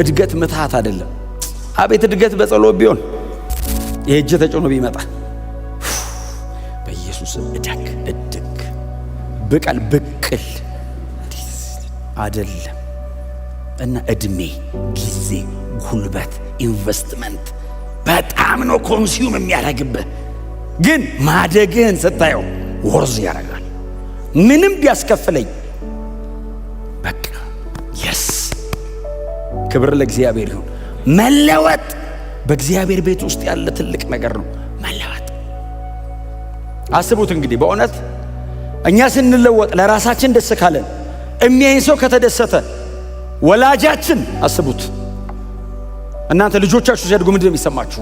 እድገት ምትሃት አይደለም። አቤት እድገት በጸሎት ቢሆን የእጅ ተጭኖ ቢመጣ በኢየሱስ እድግ ብቀል ብቅል አይደለም። እና እድሜ፣ ጊዜ፣ ጉልበት፣ ኢንቨስትመንት በጣም ነው ኮንሱም የሚያደርግብህ። ግን ማደግህን ስታየው ወርዝ ያደርጋል። ምንም ቢያስከፍለኝ በቃ የስ ክብር ለእግዚአብሔር ይሁን። መለወጥ በእግዚአብሔር ቤት ውስጥ ያለ ትልቅ ነገር ነው። መለወጥ አስቡት እንግዲህ በእውነት እኛ ስንለወጥ ለራሳችን ደስ ካለን የሚያይን ሰው ከተደሰተ ወላጃችን አስቡት እናንተ ልጆቻችሁ ሲያድጉ ምንድነው የሚሰማችሁ?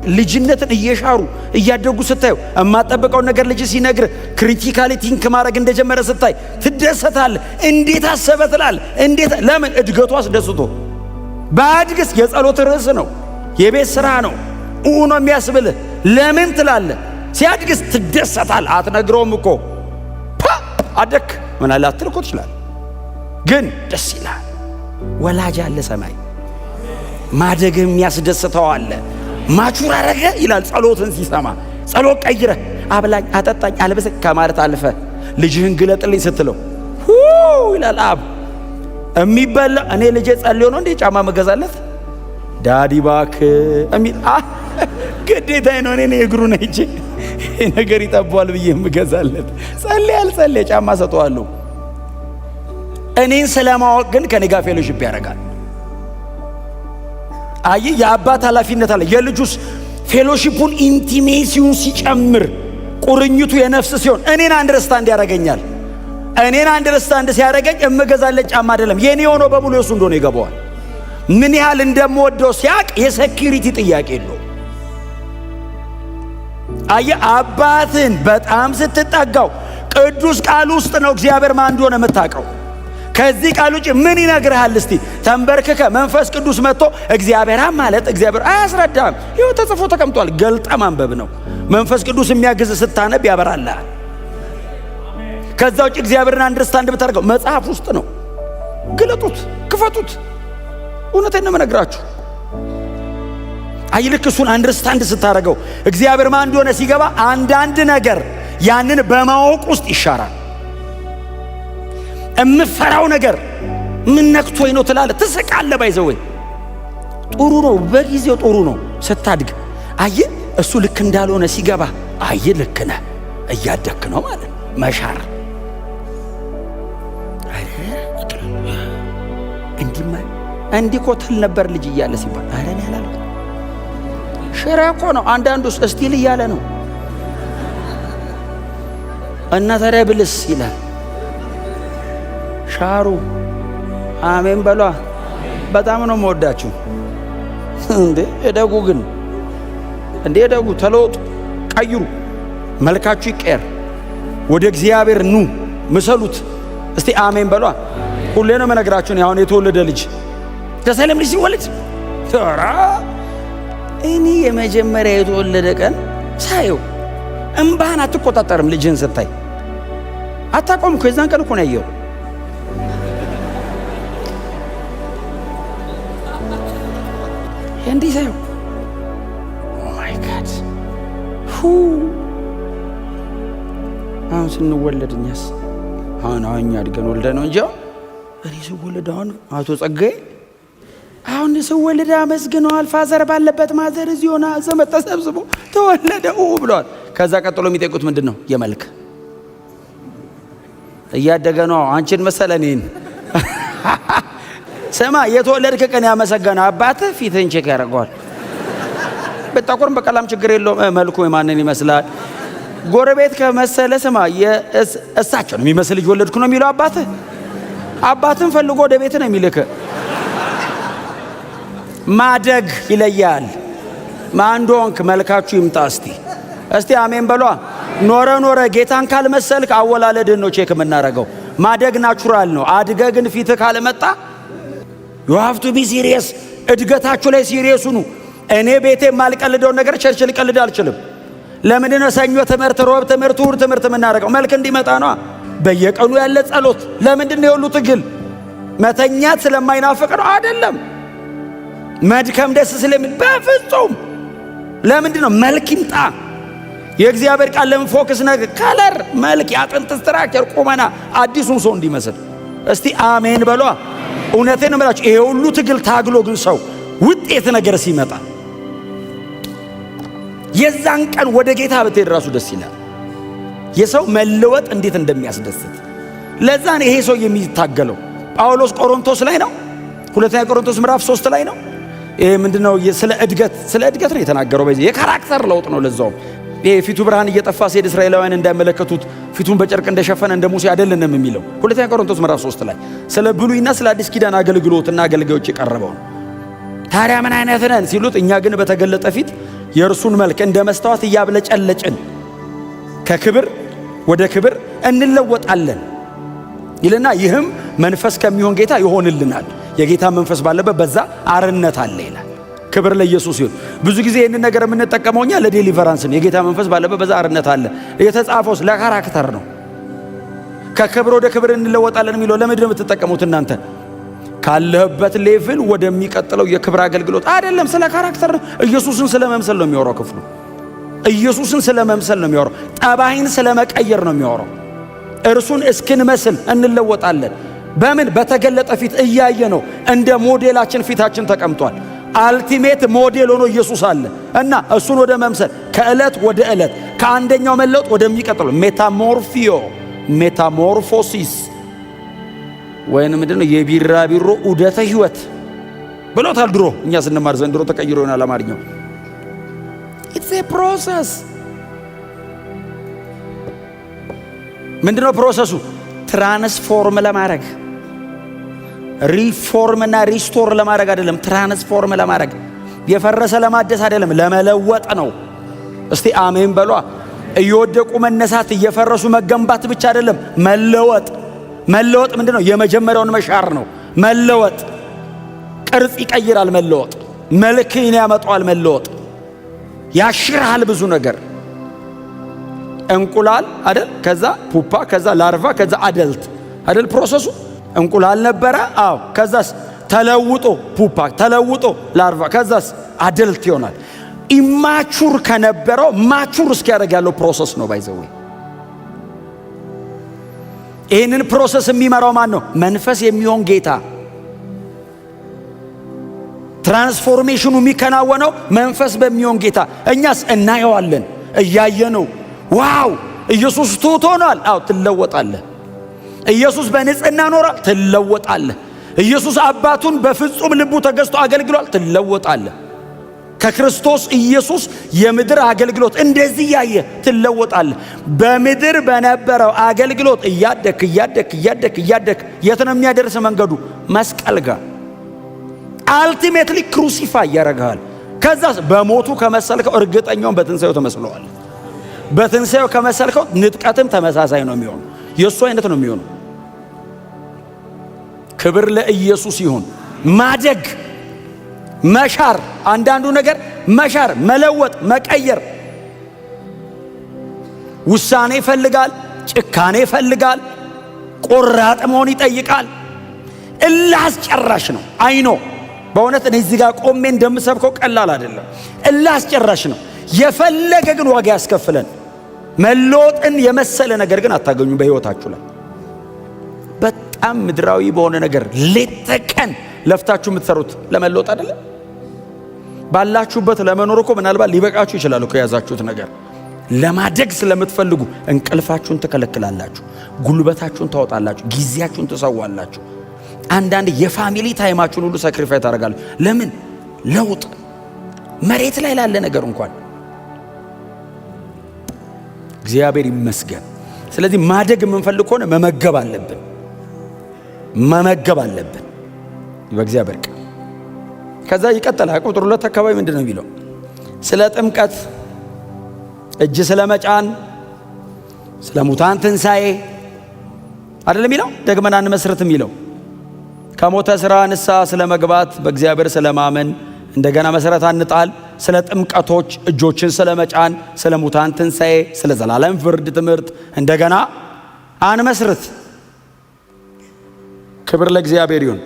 ልጅነትን እየሻሩ እያደጉ ስታዩ የማጠበቀውን ነገር ልጅ ሲነግር ክሪቲካሊ ቲንክ ማድረግ እንደጀመረ ስታይ ትደሰታለህ። እንዴት አሰበ ትላለህ። እንዴት ለምን እድገቱ አስደስቶ። ባድግስ የጸሎት ርዕስ ነው፣ የቤት ስራ ነው፣ ነው የሚያስብልህ። ለምን ትላለህ። ሲያድግስ ትደሰታለህ። አትነግረውም እኮ አደክ ምን አለ አትልኮ ትችላለህ፣ ግን ደስ ይላል። ወላጅ አለ ሰማይ ማደግ የሚያስደስተው አለ። ማቹር አረገ ይላል ጸሎትን ሲሰማ። ጸሎት ቀይረ አብላኝ አጠጣኝ አልበሰ ከማለት አልፈ ልጅህን ግለጥልኝ ስትለው ይላል አብ የሚበላ እኔ ልጄ ጸልዮ ነው እንዴ ጫማ መገዛለት ዳዲ ባክ እሚል ግዴታዬ ነው። እኔ እግሩ ነው እንጂ ነገር ይጠባዋል ብዬ የምገዛለት ጸልይ ጫማ ሰጠዋለሁ። እኔን ስለማወቅ ግን ከኔ ጋር ፌሎሺፕ ያደርጋል። አይ የአባት ኃላፊነት አለ። የልጁስ ፌሎሺፑን ኢንቲሜሲውን ሲጨምር ቁርኝቱ የነፍስ ሲሆን እኔን አንደርስታንድ ያደርገኛል። እኔን አንደርስታንድ ሲያደርገኝ እምገዛለት ጫማ አይደለም የኔ ሆኖ በሙሉ እሱ እንደሆነ ይገባዋል። ምን ያህል እንደምወደው ሲያቅ የሴኩሪቲ ጥያቄ የለው። አይ አባትን በጣም ስትጠጋው ቅዱስ ቃል ውስጥ ነው እግዚአብሔር ማን እንደሆነ የምታውቀው። ከዚህ ቃል ውጭ ምን ይነግርሃል? እስቲ ተንበርክከ መንፈስ ቅዱስ መጥቶ እግዚአብሔር ማለት እግዚአብሔር አያስረዳም። ይኸው ተጽፎ ተቀምጧል። ገልጠ ማንበብ ነው። መንፈስ ቅዱስ የሚያግዝ ስታነብ ያበራልሃል። ከዛ ውጭ እግዚአብሔርን አንደርስታንድ ብታደርገው መጽሐፍ ውስጥ ነው። ግለጡት፣ ክፈቱት። እውነቴን ነው የምነግራችሁ። አይ ልክ እሱን አንደርስታንድ ስታደርገው እግዚአብሔር ማን እንደሆነ ሲገባ አንዳንድ ነገር ያንን በማወቅ ውስጥ ይሻራል። እምፈራው ነገር ምን ነክቶኝ ነው ትላለህ፣ ትስቃለህ። ባይዘወይ ጥሩ ነው፣ በጊዜው ጥሩ ነው። ስታድግ አይ እሱ ልክ እንዳልሆነ ሲገባ አይ ልክ ነህ እያደክ ነው ማለት መሻር እንዲህ እኮ ትል ነበር ልጅ እያለ ሲባል አረ እኔ አላልኩም። ሽራ እኮ ነው። አንዳንዱስ እስቲል እያለ ነው እና ታዲያ ብልስ ይላል። ሻሩ አሜን በሏ። በጣም ነው የምወዳችሁ። እንዴ እደጉ፣ ግን እንዴ እደጉ፣ ተለወጡ፣ ቀይሩ፣ መልካችሁ ይቀየር፣ ወደ እግዚአብሔር ኑ፣ ምሰሉት። እስቲ አሜን በሏ። ሁሌ ነው መነግራችሁን። አሁን የተወለደ ልጅ ተሰለም ልጅ ሲወለድ ተራ እኔ የመጀመሪያ የተወለደ ቀን ሳየው እምባህን አትቆጣጠርም። ልጅህን ስታይ አታቆም እኮ። የዛን ቀን እኮ ነው ያየው። እንዲህ ሳየው ኦ ማይ ጋድ አሁን ስንወለድ እኛስ አሁን እኛ አድገን ወልደ ነው እንጂ እኔ ስወለድ አሁን አቶ ጸጋዬ አሁን ስወለድ አመስግነዋል። ፋዘር ባለበት ማዘር እዚህ ሆና ዘመድ ተሰብስቦ ተወለደ ብለዋል። ከዛ ቀጥሎ የሚጠይቁት ምንድን ነው? የመልክ እያደገ ነው። አንቺን መሰለ እኔን ስማ፣ የተወለድክ ቀን ያመሰገነ አባትህ ፊትህን ቼክ ያደርገዋል። በጠቆርም በቀላም ችግር የለውም። መልኩ የማንን ይመስላል? ጎረቤት ከመሰለ ስማ፣ እሳቸው ነው የሚመስል ልጅ ወለድኩ ነው የሚለው አባትህ። አባትን ፈልጎ ወደ ቤት ነው የሚልክ። ማደግ ይለያል። ማንዶንክ መልካችሁ ይምጣ። እስቲ አሜን በሏ። ኖረ ጌታን ካልመሰልክ አወላለድን ነው ቼክ የምናረገው። ማደግ ናቹራል ነው። አድገ ግን ፊትህ ካልመጣ you have to be serious። እድገታችሁ ላይ ሲሪየስ ሁኑ። እኔ ቤቴ የማልቀልደውን ነገር ቸርች ልቀልድ አልችልም። ለምንድን ነው ሰኞ ትምህርት፣ ሮብ ትምህርት፣ እሑድ ትምህርት የምናደርገው? መልክ እንዲመጣ ነው። በየቀኑ ያለ ጸሎት ለምንድን ነው? የሁሉ ትግል መተኛት ስለማይናፍቅ ነው አይደለም። መድከም ደስ ስለሚል በፍጹም። ለምንድን ነው? መልክ ይምጣ። የእግዚአብሔር ቃል ለምን ፎከስ ነገር ከለር፣ መልክ፣ የአጥንት ስትራክቸር፣ ቁመና አዲሱን ሰው እንዲመስል። እስቲ አሜን በሏ። እውነቴን ነው የምላችሁ። ይሄ ሁሉ ትግል ታግሎ ግን ሰው ውጤት ነገር ሲመጣ የዛን ቀን ወደ ጌታ ብትሄድ ራሱ ደስ ይላል። የሰው መለወጥ እንዴት እንደሚያስደስት ለዛን ይሄ ሰው የሚታገለው ጳውሎስ ቆሮንቶስ ላይ ነው። ሁለተኛ ቆሮንቶስ ምዕራፍ 3 ላይ ነው። ይሄ ምንድነው? ስለ እድገት ነው የተናገረው። በዚህ የካራክተር ለውጥ ነው። ለዛውም ይሄ ፊቱ ብርሃን እየጠፋ ሲሄድ እስራኤላውያን እንዳይመለከቱት ፊቱን በጨርቅ እንደሸፈነ እንደ ሙሴ አይደለንም የሚለው ሁለተኛ ቆሮንቶስ ምዕራፍ 3 ላይ ስለ ብሉይና ስለ አዲስ ኪዳን አገልግሎትና አገልጋዮች የቀረበው ነው። ታዲያ ምን አይነት ነን ሲሉት፣ እኛ ግን በተገለጠ ፊት የእርሱን መልክ እንደ መስታወት እያብለጨለጭን ከክብር ወደ ክብር እንለወጣለን ይልና ይህም መንፈስ ከሚሆን ጌታ ይሆንልናል። የጌታ መንፈስ ባለበት በዛ አርነት አለ ይላል። ክብር ለኢየሱስ ይሁን። ብዙ ጊዜ ይህንን ነገር የምንጠቀመው እኛ ለዴሊቨራንስ ነው። የጌታ መንፈስ ባለበት በዛ አርነት አለ። የተጻፈውስ ለካራክተር ነው። ከክብር ወደ ክብር እንለወጣለን የሚለው ለምንድን ነው የምትጠቀሙት እናንተ? ካለህበት ሌቭል ወደሚቀጥለው የክብር አገልግሎት አይደለም። ስለ ካራክተር ነው። ኢየሱስን ስለ መምሰል ነው የሚያወራው ክፍሉ። ኢየሱስን ስለ መምሰል ነው የሚያወራው። ጠባይን ስለ መቀየር ነው የሚያወራው። እርሱን እስክንመስል እንለወጣለን። በምን? በተገለጠ ፊት እያየ ነው። እንደ ሞዴላችን ፊታችን ተቀምጧል። አልቲሜት ሞዴል ሆኖ ኢየሱስ አለ እና እሱን ወደ መምሰል ከዕለት ወደ ዕለት ከአንደኛው መለወጥ ወደሚቀጥለው ሜታሞርፎሲስ ወይንም ምንድነው የቢራቢሮ ዑደተ ሕይወት ብሎታል ድሮ። እኛ ስንማር ዘንድሮ ተቀይሮ ይሆናል አማርኛው። ኢትስ ኤ ፕሮሰስ። ምንድነው ፕሮሰሱ? ትራንስፎርም ለማድረግ ሪፎርምና ሪስቶር ለማድረግ አይደለም። ትራንስፎርም ለማድረግ የፈረሰ ለማደስ አይደለም፣ ለመለወጥ ነው። እስቲ አሜን በሏ። እየወደቁ መነሳት፣ እየፈረሱ መገንባት ብቻ አይደለም፣ መለወጥ። መለወጥ ምንድነው? የመጀመሪያውን መሻር ነው። መለወጥ ቅርጽ ይቀይራል። መለወጥ መልክን ያመጣዋል። መለወጥ ያሽርሃል ብዙ ነገር። እንቁላል አይደል? ከዛ ፑፓ፣ ከዛ ላርቫ፣ ከዛ አደልት አይደል? ፕሮሰሱ እንቁላል ነበረ። አዎ። ከዛስ ተለውጦ ፑፓ፣ ተለውጦ ላርቫ፣ ከዛስ አደልት ይሆናል። ኢማቹር ከነበረው ማቹር እስኪያደርግ ያለው ፕሮሰስ ነው። ባይዘው ይህንን ፕሮሰስ የሚመራው ማን ነው? መንፈስ የሚሆን ጌታ። ትራንስፎርሜሽኑ የሚከናወነው መንፈስ በሚሆን ጌታ። እኛስ እናየዋለን፣ እያየነው። ዋው ኢየሱስ ትሑት ሆኗል። አዎ ትለወጣለህ። ኢየሱስ በንጽህና ኖሯል። ትለወጣለህ። ኢየሱስ አባቱን በፍጹም ልቡ ተገዝቶ አገልግሏል። ትለወጣለህ። ከክርስቶስ ኢየሱስ የምድር አገልግሎት እንደዚህ ያየ ትለወጣለህ። በምድር በነበረው አገልግሎት እያደክ የት ነው የሚያደርስ መንገዱ? መስቀል ጋር። አልቲሜትሊ ክሩሲፋይ ያደርግሃል። ከዛስ በሞቱ ከመሰልከው እርግጠኛውን በትንሣኤው ተመስለዋል። በትንሣኤው ከመሰልከው ንጥቀትም ተመሳሳይ ነው የሚሆነው። የእሱ አይነት ነው የሚሆነው። ክብር ለኢየሱስ ይሁን። ማደግ፣ መሻር፣ አንዳንዱ ነገር መሻር፣ መለወጥ፣ መቀየር ውሳኔ ይፈልጋል፣ ጭካኔ ይፈልጋል፣ ቆራጥ መሆን ይጠይቃል። እልህ አስጨራሽ ነው። አይኖ በእውነት እኔ እዚህ ጋር ቆሜ እንደምሰብከው ቀላል አይደለም። እልህ አስጨራሽ ነው። የፈለገ ግን ዋጋ ያስከፍለን። መለወጥን የመሰለ ነገር ግን አታገኙ በሕይወታችሁ ላይ። በጣም ምድራዊ በሆነ ነገር ሌት ተቀን ለፍታችሁ የምትሰሩት ለመለወጥ አይደለም። ባላችሁበት ለመኖር እኮ ምናልባት ሊበቃችሁ ይችላል እኮ የያዛችሁት ነገር። ለማደግ ስለምትፈልጉ እንቅልፋችሁን ትከለክላላችሁ፣ ጉልበታችሁን ታወጣላችሁ፣ ጊዜያችሁን ትሰዋላችሁ። አንዳንድ የፋሚሊ ታይማችሁን ሁሉ ሳክሪፋይ ታደርጋላችሁ። ለምን? ለውጥ መሬት ላይ ላለ ነገር እንኳን። እግዚአብሔር ይመስገን። ስለዚህ ማደግ የምንፈልግ ከሆነ መመገብ አለብን፣ መመገብ አለብን በእግዚአብሔር ቃል። ከዛ ይቀጥላል። ቁጥር 2 አካባቢ ምንድነው የሚለው? ስለ ጥምቀት፣ እጅ ስለ መጫን፣ ስለ ሙታን ትንሣኤ አይደለም የሚለው? ደግመን አንመስርት የሚለው ከሞተ ሥራ ንስሐ ስለ መግባት፣ በእግዚአብሔር ስለ ማመን፣ እንደገና መሰረት አንጣል፣ ስለ ጥምቀቶች፣ እጆችን ስለ መጫን፣ ስለ ሙታን ትንሣኤ፣ ስለ ዘላለም ፍርድ ትምህርት እንደገና አንመስርት። ክብር ለእግዚአብሔር ይሁን።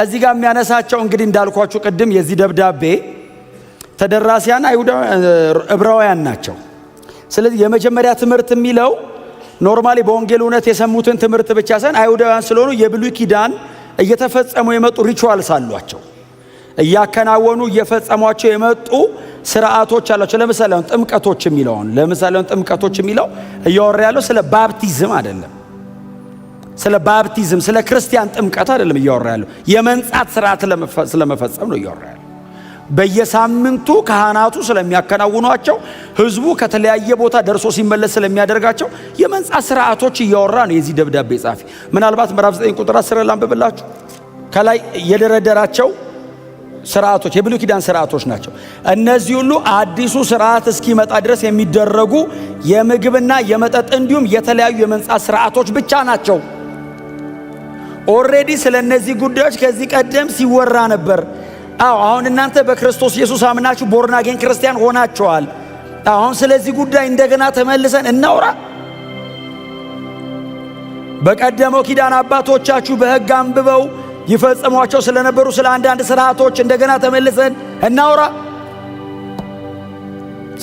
እዚህ ጋር የሚያነሳቸው እንግዲህ እንዳልኳችሁ ቅድም የዚህ ደብዳቤ ተደራሲያን ዕብራውያን ናቸው። ስለዚህ የመጀመሪያ ትምህርት የሚለው ኖርማሊ በወንጌል እውነት የሰሙትን ትምህርት ብቻ ሳይሆን አይሁዳውያን ስለሆኑ የብሉይ ኪዳን እየተፈጸሙ የመጡ ሪቹዋልስ አሏቸው፣ እያከናወኑ እየፈጸሟቸው የመጡ ስርዓቶች አሏቸው። ለምሳሌ ጥምቀቶች የሚለው እያወራ ያለው ስለ ባፕቲዝም አይደለም። ስለ ባፕቲዝም ስለ ክርስቲያን ጥምቀት አይደለም እያወራ ያለው፣ የመንጻት ስርዓት ስለመፈጸም ነው እያወራ ያለው። በየሳምንቱ ካህናቱ ስለሚያከናውኗቸው፣ ህዝቡ ከተለያየ ቦታ ደርሶ ሲመለስ ስለሚያደርጋቸው የመንጻት ስርዓቶች እያወራ ነው የዚህ ደብዳቤ ጻፊ። ምናልባት ምዕራፍ 9 ቁጥር 10 ላንብብላችሁ። ከላይ የደረደራቸው ስርዓቶች የብሉይ ኪዳን ስርዓቶች ናቸው። እነዚህ ሁሉ አዲሱ ስርዓት እስኪመጣ ድረስ የሚደረጉ የምግብና የመጠጥ እንዲሁም የተለያዩ የመንጻት ስርዓቶች ብቻ ናቸው። ኦልሬዲ ስለ እነዚህ ጉዳዮች ከዚህ ቀደም ሲወራ ነበር። አሁን እናንተ በክርስቶስ ኢየሱስ አምናችሁ ቦርን አጌን ክርስቲያን ሆናችኋል። አሁን ስለዚህ ጉዳይ እንደገና ተመልሰን እናውራ? በቀደመው ኪዳን አባቶቻችሁ በሕግ አንብበው ይፈጽሟቸው ስለነበሩ ስለ አንዳንድ ስርዓቶች እንደገና ተመልሰን እናውራ?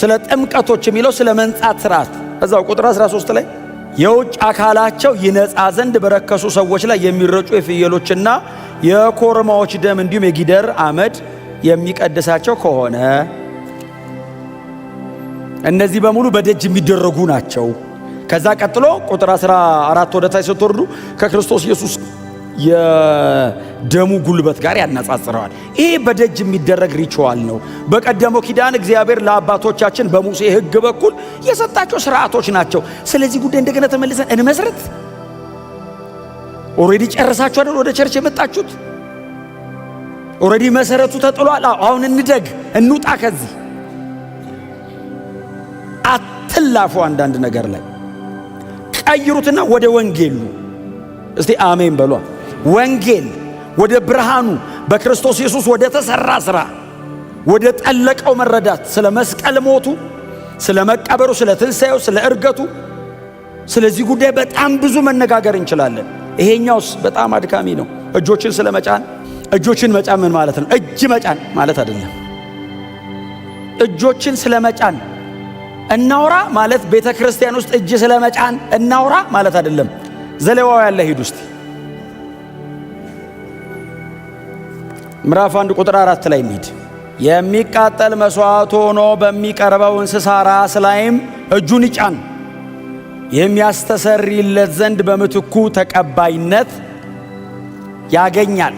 ስለ ጥምቀቶች የሚለው ስለ መንጻት ስርዓት እዛው ቁጥር 13 ላይ የውጭ አካላቸው ይነጻ ዘንድ በረከሱ ሰዎች ላይ የሚረጩ የፍየሎችና የኮርማዎች ደም እንዲሁም የጊደር አመድ የሚቀድሳቸው ከሆነ እነዚህ በሙሉ በደጅ የሚደረጉ ናቸው። ከዛ ቀጥሎ ቁጥር 14 ወደ ታች ስትወርዱ ከክርስቶስ ኢየሱስ የደሙ ጉልበት ጋር ያነጻጽረዋል። ይሄ በደጅ የሚደረግ ሪቹዋል ነው። በቀደመው ኪዳን እግዚአብሔር ለአባቶቻችን በሙሴ ሕግ በኩል የሰጣቸው ስርዓቶች ናቸው። ስለዚህ ጉዳይ እንደገና ተመልሰን እንመስረት? ኦሬዲ ጨርሳችሁ አይደል ወደ ቸርች የመጣችሁት? ኦሬዲ መሰረቱ ተጥሏል። አሁን እንደግ፣ እንውጣ ከዚህ። አትላፉ። አንዳንድ ነገር ላይ ቀይሩትና ወደ ወንጌሉ እስቲ አሜን በሏ። ወንጌል ወደ ብርሃኑ በክርስቶስ ኢየሱስ ወደ ተሰራ ስራ ወደ ጠለቀው መረዳት ስለ መስቀል ሞቱ፣ ስለ መቀበሩ፣ ስለ ትንሣኤው፣ ስለ እርገቱ፣ ስለዚህ ጉዳይ በጣም ብዙ መነጋገር እንችላለን። ይሄኛውስ በጣም አድካሚ ነው። እጆችን ስለ መጫን፣ እጆችን መጫን ምን ማለት ነው? እጅ መጫን ማለት አይደለም። እጆችን ስለ መጫን እናውራ ማለት ቤተ ክርስቲያን ውስጥ እጅ ስለ መጫን እናውራ ማለት አይደለም። ዘሌዋውያን ላይ ሂዱ እስቲ ምዕራፍ 1 ቁጥር 4 ላይ እንሂድ። የሚቃጠል መስዋዕት ሆኖ በሚቀርበው እንስሳ ራስ ላይም እጁን ይጫን፣ የሚያስተሰርይለት ዘንድ በምትኩ ተቀባይነት ያገኛል።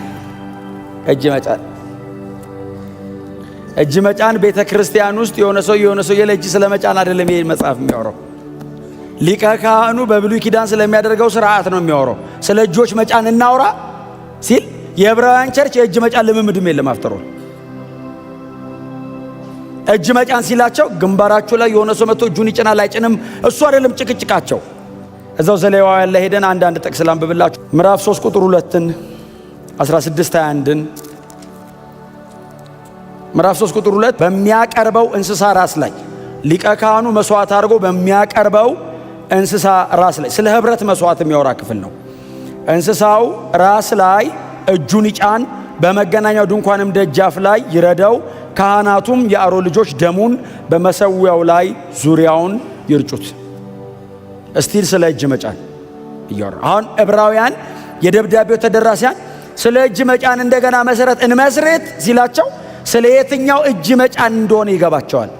እጅ መጫን ቤተ ክርስቲያን ውስጥ የሆነ ሰው የለጅ ስለ መጫን አይደለም። ይሄ መጽሐፍ የሚያወራው ሊቀ ካህኑ በብሉይ ኪዳን ስለሚያደርገው ስርዓት ነው የሚያወራው። ስለ እጆች መጫን እናውራ ሲል የዕብራውያን ቸርች የእጅ መጫን ልምምድም የለም። አፍተሮል እጅ መጫን ሲላቸው ግንባራቸው ላይ የሆነ ሰው መጥቶ እጁን ይጭናል አይጭንም፣ እሱ አይደለም ጭቅጭቃቸው። እዛው ዘሌዋውያን ላይ ሄደን አንዳንድ ጥቅስ ላንብብላችሁ። ምዕራፍ 3 ቁጥር 2ን 16:21ን ምዕራፍ 3 ቁጥር 2 በሚያቀርበው እንስሳ ራስ ላይ ሊቀ ካህኑ መስዋዕት አድርጎ በሚያቀርበው እንስሳ ራስ ላይ ስለ ህብረት መስዋዕት የሚያወራ ክፍል ነው። እንስሳው ራስ ላይ እጁን ይጫን፣ በመገናኛው ድንኳንም ደጃፍ ላይ ይረደው። ካህናቱም የአሮን ልጆች ደሙን በመሰዊያው ላይ ዙሪያውን ይርጩት። እስቲል ስለ እጅ መጫን እያወራ አሁን ዕብራውያን የደብዳቤው ተደራሲያን ስለ እጅ መጫን እንደገና መሰረት እንመስርት ሲላቸው ስለ የትኛው እጅ መጫን እንደሆነ ይገባቸዋል።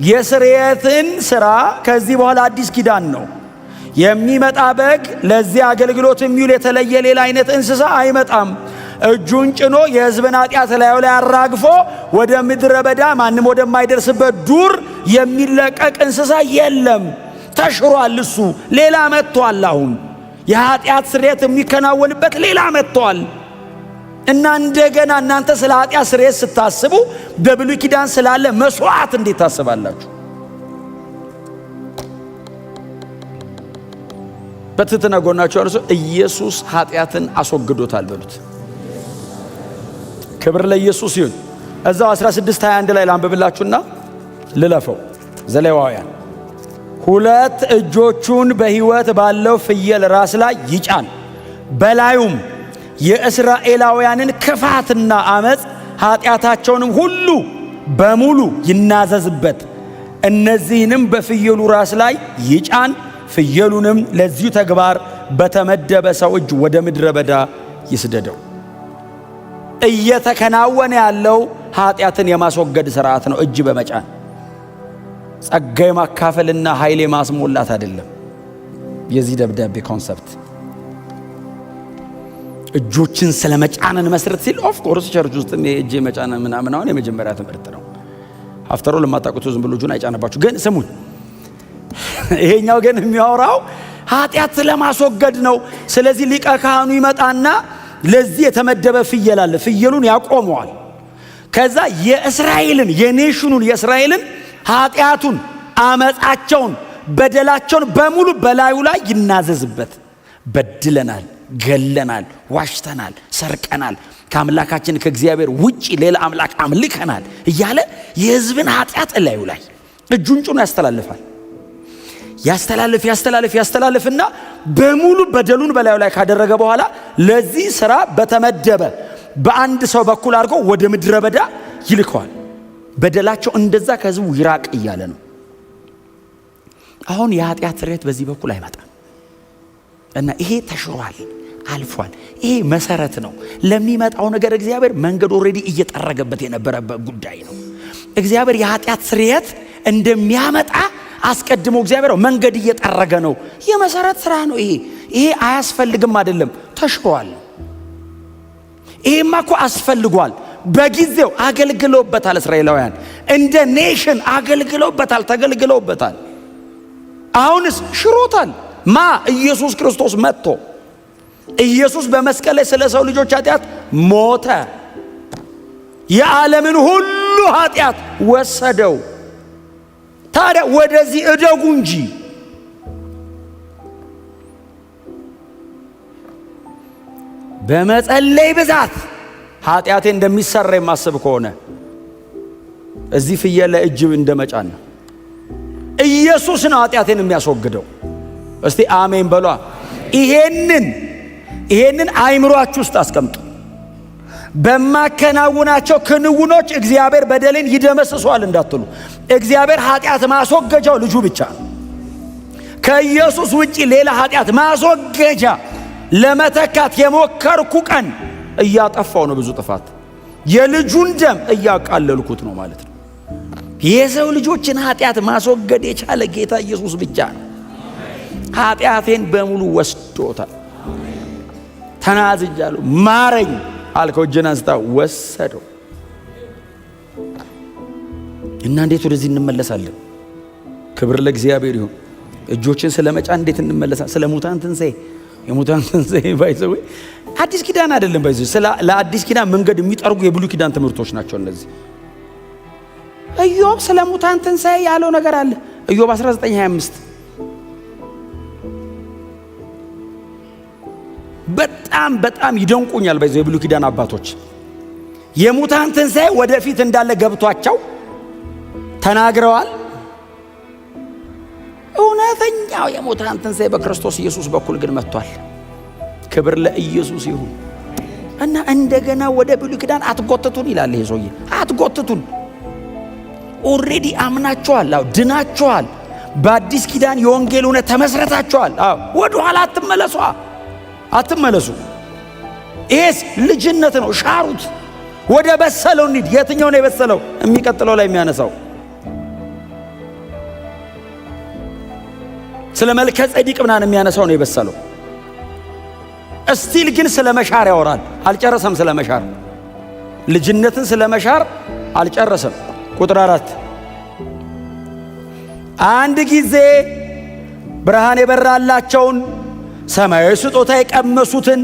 የስርየትን ሥራ ከዚህ በኋላ አዲስ ኪዳን ነው የሚመጣ በግ ለዚህ አገልግሎት የሚውል የተለየ ሌላ አይነት እንስሳ አይመጣም። እጁን ጭኖ የሕዝብን ኃጢአት ላዩ ላይ አራግፎ ወደ ምድረ በዳ ማንም ወደማይደርስበት ዱር የሚለቀቅ እንስሳ የለም። ተሽሯል። እሱ ሌላ መጥቷል። አሁን የኃጢአት ስርየት የሚከናወንበት ሌላ መጥቷል እና እንደገና እናንተ ስለ ኃጢአት ስርየት ስታስቡ በብሉይ ኪዳን ስላለ መስዋዕት እንዴት ታስባላችሁ? በትህትና ጎናችሁ አርሶ ኢየሱስ ኃጢአትን አስወግዶታል በሉት። ክብር ለኢየሱስ ይሁን። እዛው 16:21 ላይ ላንብብላችሁና ልለፈው። ዘሌዋውያን 2 እጆቹን በሕይወት ባለው ፍየል ራስ ላይ ይጫን፣ በላዩም የእስራኤላውያንን ክፋትና አመጽ ኃጢአታቸውንም ሁሉ በሙሉ ይናዘዝበት፣ እነዚህንም በፍየሉ ራስ ላይ ይጫን፣ ፍየሉንም ለዚሁ ተግባር በተመደበ ሰው እጅ ወደ ምድረ በዳ ይስደደው። እየተከናወነ ያለው ኃጢአትን የማስወገድ ሥርዓት ነው። እጅ በመጫን ጸጋ የማካፈልና ኃይል የማስሞላት አይደለም። የዚህ ደብዳቤ ኮንሰፕት እጆችን ስለመጫንን መስረት ሲል ኦፍ ኮርስ ቸርች ውስጥ እጅ መጫንን ምናምን አሁን የመጀመሪያ ትምህርት ነው። አፍተሮ ለማታውቁት ዝም ብሎ እጁን አይጫነባችሁ። ግን ስሙኝ፣ ይሄኛው ግን የሚያወራው ኃጢአት ስለማስወገድ ነው። ስለዚህ ሊቀ ካህኑ ይመጣና ለዚህ የተመደበ ፍየል አለ፣ ፍየሉን ያቆመዋል። ከዛ የእስራኤልን የኔሽኑን የእስራኤልን ኃጢአቱን፣ አመጻቸውን፣ በደላቸውን በሙሉ በላዩ ላይ ይናዘዝበት። በድለናል፣ ገለናል፣ ዋሽተናል፣ ሰርቀናል፣ ከአምላካችን ከእግዚአብሔር ውጪ ሌላ አምላክ አምልከናል እያለ የሕዝብን ኃጢአት ላዩ ላይ እጁን ጭኖ ያስተላልፋል። ያስተላልፍና በሙሉ በደሉን በላዩ ላይ ካደረገ በኋላ ለዚህ ሥራ በተመደበ በአንድ ሰው በኩል አድርጎ ወደ ምድረ በዳ ይልከዋል። በደላቸው እንደዛ ከሕዝቡ ይራቅ እያለ ነው። አሁን የኃጢአት ስርየት በዚህ በኩል አይመጣም እና ይሄ ተሽሯል፣ አልፏል። ይሄ መሰረት ነው ለሚመጣው ነገር። እግዚአብሔር መንገድ ኦልሬዲ እየጠረገበት የነበረበት ጉዳይ ነው። እግዚአብሔር የኃጢአት ስርየት እንደሚያመጣ አስቀድሞ እግዚአብሔር መንገድ እየጠረገ ነው። የመሰረት ስራ ነው ይሄ አያስፈልግም አይደለም፣ ተሽሯል። ይሄማ እኮ አስፈልጓል። በጊዜው አገልግለውበታል። እስራኤላውያን እንደ ኔሽን አገልግለውበታል፣ ተገልግለውበታል። አሁንስ ሽሮታል። ማ ኢየሱስ ክርስቶስ መጥቶ ኢየሱስ በመስቀል ላይ ስለ ሰው ልጆች ኃጢአት ሞተ። የዓለምን ሁሉ ኃጢአት ወሰደው። ታዲያ ወደዚህ እደጉ እንጂ በመጸለይ ብዛት ኃጢአቴ እንደሚሰራ የማስብ ከሆነ እዚህ ፍየል ላይ እጅ እንደመጫን ነው። ኢየሱስ ነው ኃጢአቴን የሚያስወግደው። እስቲ አሜን በሏ። ይሄንን አይምሮአችሁ ውስጥ አስቀምጡ። በማከናውናቸው ክንውኖች እግዚአብሔር በደልን ይደመስሷል እንዳትሉ። እግዚአብሔር ኃጢአት ማስወገጃው ልጁ ብቻ ነው። ከኢየሱስ ውጪ ሌላ ኃጢአት ማስወገጃ ለመተካት የሞከርኩ ቀን እያጠፋው ነው ብዙ ጥፋት። የልጁን ደም እያቃለልኩት ነው ማለት ነው። የሰው ልጆችን ኃጢአት ማስወገድ የቻለ ጌታ ኢየሱስ ብቻ ነው። ኃጢአቴን በሙሉ ወስዶታል። ተናዝጃለሁ፣ ማረኝ አልከው፣ እጅን አንስታ ወሰደው እና እንዴት ወደዚህ እንመለሳለን? ክብር ለእግዚአብሔር ይሁን። እጆችን ስለመጫን እንዴት እንመለሳለን? ስለ ሙታን ትንሣኤ፣ የሙታን ትንሣኤ ባይዘው አዲስ ኪዳን አይደለም። ባይዘው ለአዲስ ኪዳን መንገድ የሚጠርጉ የብሉይ ኪዳን ትምህርቶች ናቸው እነዚህ። ኢዮብ ስለ ሙታን ትንሣኤ ያለው ነገር አለ። ኢዮብ 19:25 በጣም ይደንቁኛል። ባይዘው የብሉይ ኪዳን አባቶች የሙታን ትንሣኤ ወደፊት እንዳለ ገብቷቸው ተናግረዋል። እውነተኛው የሙታን ትንሣኤ በክርስቶስ ኢየሱስ በኩል ግን መጥቷል። ክብር ለኢየሱስ ይሁን እና እንደገና ወደ ብሉይ ኪዳን አትጎትቱን ይላል ይሄ ሰውዬ። አትጎትቱን። ኦልሬዲ አምናችኋል፣ ድናችኋል። በአዲስ ኪዳን የወንጌል እውነት ተመስረታችኋል። ወደ ኋላ አትመለሱ። ይሄስ ልጅነት ነው። ሻሩት። ወደ በሰለው እንሂድ። የትኛው ነው የበሰለው? የሚቀጥለው ላይ የሚያነሳው ስለ መልከ ጼዴቅ ምናምን የሚያነሳው ነው የበሰለው። እስቲል ግን ስለ መሻር ያወራል። አልጨረሰም። ስለ መሻር ልጅነትን ስለ መሻር አልጨረሰም። ቁጥር 4 አንድ ጊዜ ብርሃን የበራላቸውን ሰማያዊ ስጦታ የቀመሱትን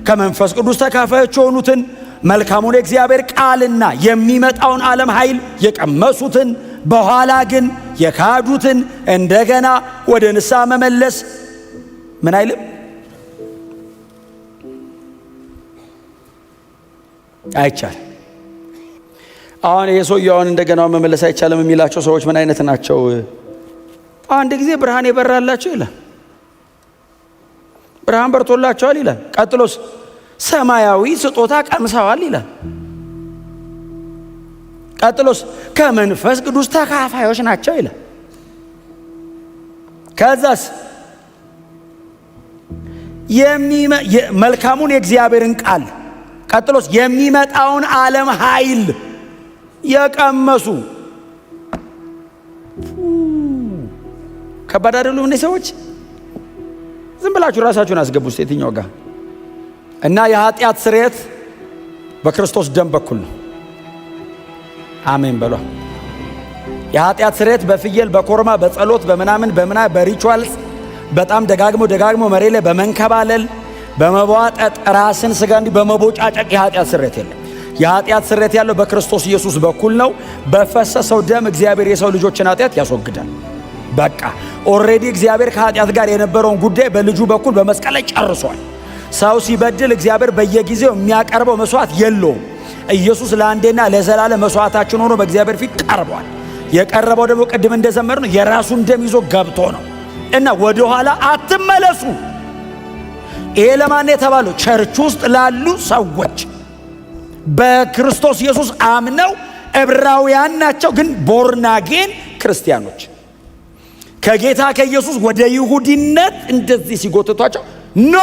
ከመንፈስ ቅዱስ ተካፋዮች የሆኑትን መልካሙን የእግዚአብሔር ቃልና የሚመጣውን ዓለም ኃይል የቀመሱትን በኋላ ግን የካዱትን እንደገና ወደ ንስሐ መመለስ ምን አይልም? አይቻልም። አሁን የሰውየውን እንደገና መመለስ አይቻልም የሚላቸው ሰዎች ምን አይነት ናቸው? አንድ ጊዜ ብርሃን የበራላቸው ይላል። ብርሃን በርቶላቸዋል ይላል። ቀጥሎስ ሰማያዊ ስጦታ ቀምሰዋል ይላል። ቀጥሎስ ከመንፈስ ቅዱስ ተካፋዮች ናቸው ይላል። ከዛስ መልካሙን የእግዚአብሔርን ቃል፣ ቀጥሎስ የሚመጣውን ዓለም ኃይል የቀመሱ። ከባድ አይደሉም እነዚህ ሰዎች? ዝም ብላችሁ ራሳችሁን አስገቡ ውስጥ የትኛው ጋር እና የኃጢአት ስርየት በክርስቶስ ደም በኩል ነው። አሜን በሏ። የኃጢአት ስርየት በፍየል በኮርማ በጸሎት በምናምን በሪቹዋልስ በጣም ደጋግሞ መሬት ላይ በመንከባለል በመቧጠጥ ራስን ስጋ እንዲህ በመቦጫጨቅ የኃጢአት ስርየት የለም። የኃጢአት ስርየት ያለው በክርስቶስ ኢየሱስ በኩል ነው። በፈሰሰው ደም እግዚአብሔር የሰው ልጆችን ኃጢአት ያስወግዳል። በቃ ኦልሬዲ እግዚአብሔር ከኃጢአት ጋር የነበረውን ጉዳይ በልጁ በኩል በመስቀል ላይ ጨርሷል። ሰው ሲበድል እግዚአብሔር በየጊዜው የሚያቀርበው መስዋዕት የለውም። ኢየሱስ ለአንዴና ለዘላለም መስዋዕታችን ሆኖ በእግዚአብሔር ፊት ቀርቧል። የቀረበው ደግሞ ቅድም እንደዘመርነው የራሱን ደም ይዞ ገብቶ ነው እና ወደ ኋላ አትመለሱ። ይሄ ለማን የተባለው? ቸርች ውስጥ ላሉ ሰዎች በክርስቶስ ኢየሱስ አምነው ዕብራውያን ናቸው፣ ግን ቦርናጌን ክርስቲያኖች ከጌታ ከኢየሱስ ወደ ይሁዲነት እንደዚህ ሲጎትቷቸው ኖ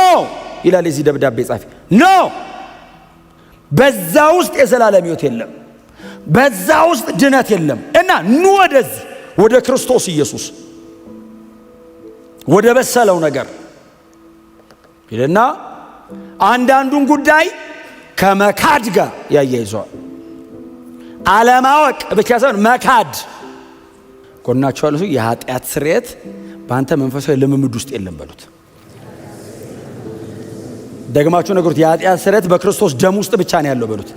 ይላል የዚህ ደብዳቤ ጻፊ። ኖ በዛ ውስጥ የዘላለም ሕይወት የለም፣ በዛ ውስጥ ድነት የለም እና ኑ ወደዚህ ወደ ክርስቶስ ኢየሱስ ወደ በሰለው ነገር ይልና አንዳንዱን ጉዳይ ከመካድ ጋር ያያይዘዋል። አለማወቅ ብቻ ሳይሆን መካድ። ጎናቸው ያለው የኃጢአት ስርየት በአንተ መንፈሳዊ ልምምድ ውስጥ የለም በሉት። ደግማችሁ ነገሩት። የኃጢአት ስርየት በክርስቶስ ደም ውስጥ ብቻ ነው ያለው በሉት።